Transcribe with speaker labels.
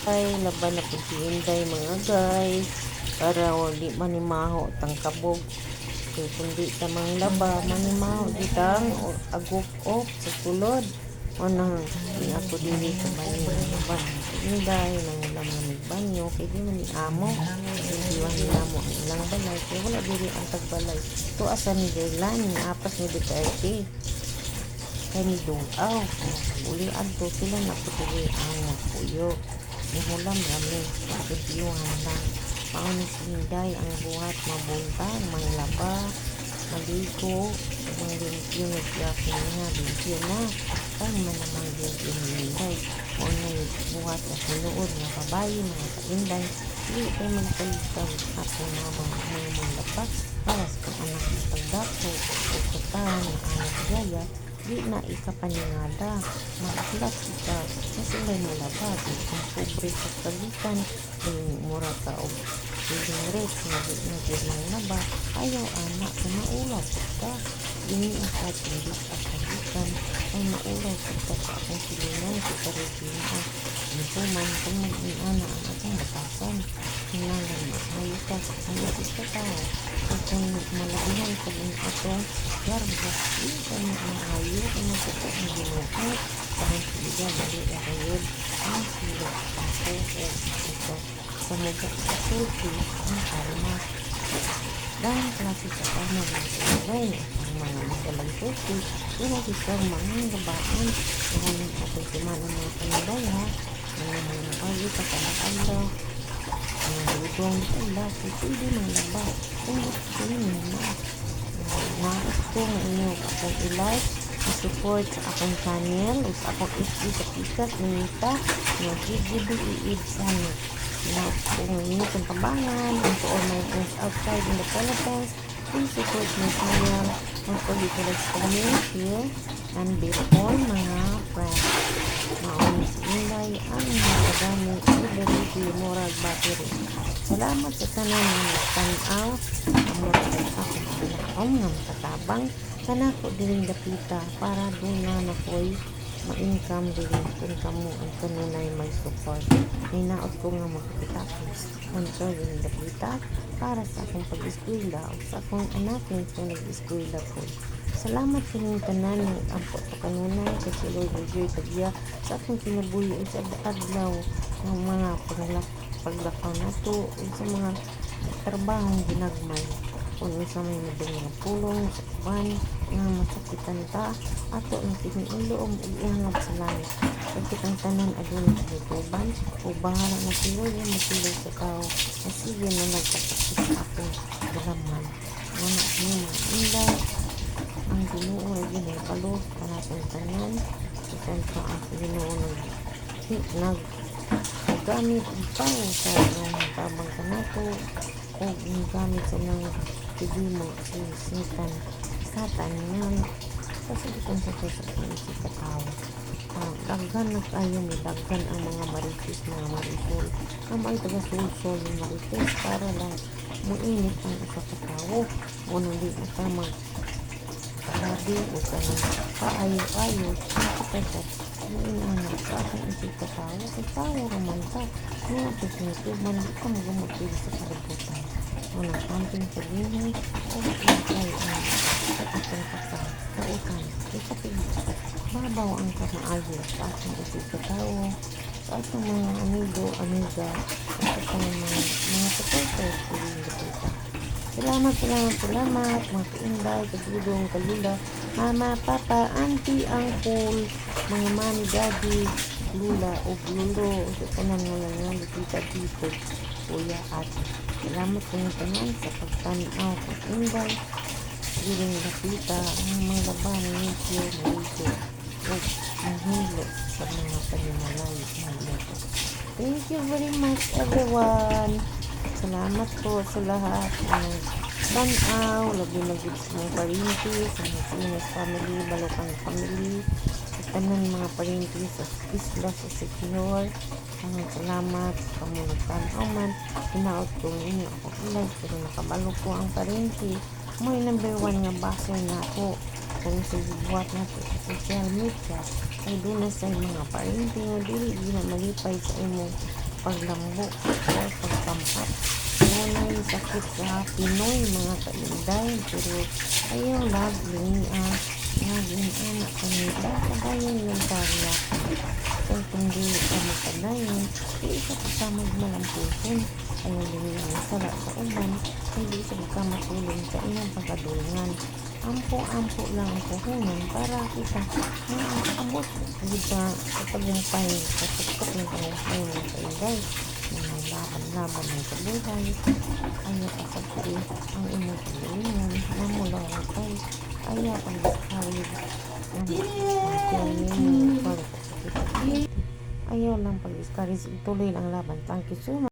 Speaker 1: Ay, laban na pud si Inday mga guys. Para wali manimaho tang kabog. Kaya kundi sa mga laba, manimaho ditang agok op sa sulod. O nang ako dili sa banyo laban. Inday, nang ulam na may banyo. Kaya di man ni amo. Hindi man namo ang ilang balay. Kaya wala dili ang tagbalay. Ito asa ni Daylan, ni apas ni Duterte. Kaya ni Duaw. Uli adto sila na putuli ang puyo. Imulam rami, pagkatiyuhan lang. Mauni sinday ang buhat mabuntang, manglaba, maligo, manglimpyo na siyakin niya, limpyo na. Ang manamang limpyo ni Inday. Mauna yung buhat na sinuod na kabayo, mga kainday. Hindi kayo magpalitag ako na mga manglaba. Para sa anak ng pagdako, o katahan ng anak gaya, di na ikapaningada, makaklas ika, masilay mo labas, kung pobre sa kagitan, yung mura ka o yung res, nagir ng laba, ayaw anak, na maulaw ka, yung ikat, hindi sa kagitan, ay maulaw ka sa akong silinan, sa kareginan, ito man, kung mag-inana ang akong batasan, hinalang maayo ka, ano isa tao, kung malabihan sa mga atong garbo, hindi ka maayo, kung nagkita ang ginukot, ang sila, mali na kayo, ang sila, ako, ito, sa mga sa sulti, ang karma, dahil klase sa karma ng silay, ang mga magalang sulti, ilang isang mga gabaan, dahil ang ating timanan mga panibay, ha, ang mga nabayo sa kalakalaw, ang dudong tala, pwede mga laba, kung gusto nyo na, nais ko ng inyo akong i-like, i-support sa akong channel, o sa akong FB sa pikat, nita, ng GGB i-id sana. Nais ko ng inyo kung tabangan, and to all my friends outside in the Philippines, please support my channel, and for you to like, comment, share, and be all mga friends. Mauni si Inday ang mga gamit i-verity moral battery. Salamat sa tanan ng nagtanaw ang mga akong pinakaong ng katabang kanako diring dapita para doon na nakoy ma-income diring kung kamo ang kanunay may support. Ninaot ko nga makakita ko sponsor diring dapita para sa akong pag-eskwela o sa akong anakin kung nag-eskwela ko. Salamat sa inyong tanan ng ampot o kanunay kasi Lord Roger Tagya sa akong kinabuhi o sa adlaw ng mga paglakaw na to o sa mga trabahong ginagmay kung sa may madang nga pulong sa kuban nga masakitan ta ato ang tingin loob o iangad sa langit pagkitang tanan adunay sa lutuban o bahala na si Lord yung masilay sa tao na sige na nagkasakit sa akong galaman mga mga inday ang Ginoo ay ginapalo para sa tanan isang pa ang Ginoo naggamit ikaw sa tabang kanato o gamit sa nang mo sinitan satan nga pasagutan sa si katao daggan na kayo may daggan ang mga marites mga marisol na may taga-sulsol yung marites para lang muinit ang isa katao o hindi ka magkarabi o ka ng paayo-ayo kita yung anak sa aking isip katao kay tao ramanta mga pagkatuban di ka magamagpili sa kaributan o nagkamping sa lihay o nagkay ang sa atong kakautan ikapig babaw ang kamaayo sa ating isip katao sa atong mga amiga at sa mga supporters sa iyong dapita. Salamat mga kainday, kagudong, kalula, mama, papa, auntie, uncle, mga mami, daddy, lula o lulo o sa tanan nga lang nga dipita dito, kuya, ate. Salamat sa inyo tanan sa pagtanaw kag inday, giling dapita, ang mga laban, medyo, maligo, o mahilo sa mga panimalay, mahilo. Thank you very much everyone. Salamat po sa lahat ng tanaw, labi-labi sa mga parinti, sa mga Sinas family, Balokang family, sa tanan mga parinti sa isla sa Sikinor. Salamat sa pamunagtanaw man. Hinaot ko ninyo ako live pero nakabalo po ang parinti. May number 1 nga baso na ako kung sa buhat natin sa social media ay doon na sa mga parinti nga dili na malipay sa imo paglambo o pagkampat. Ngunay sakit sa Pinoy mga kainday, pero ayaw laging anak kanila kadayon yung karya. Kaya kundi ka makadayon, di ka kasama malampuson. Ayaw nilang sara sa uban, hindi sa magkamatulong sa ilang pagkadulngan. Ampo-ampo lang ang puhunan para kita abot kita sa tagumpay sa tuktok ng tagumpay ng kainday. Mga laban-laban ng kabuhay, ayaw pasagdi ang imong pagalingan na mula watay, ayaw pag-discourage ayaw lang pag-discourage, tuloy lang laban. Thank you so much.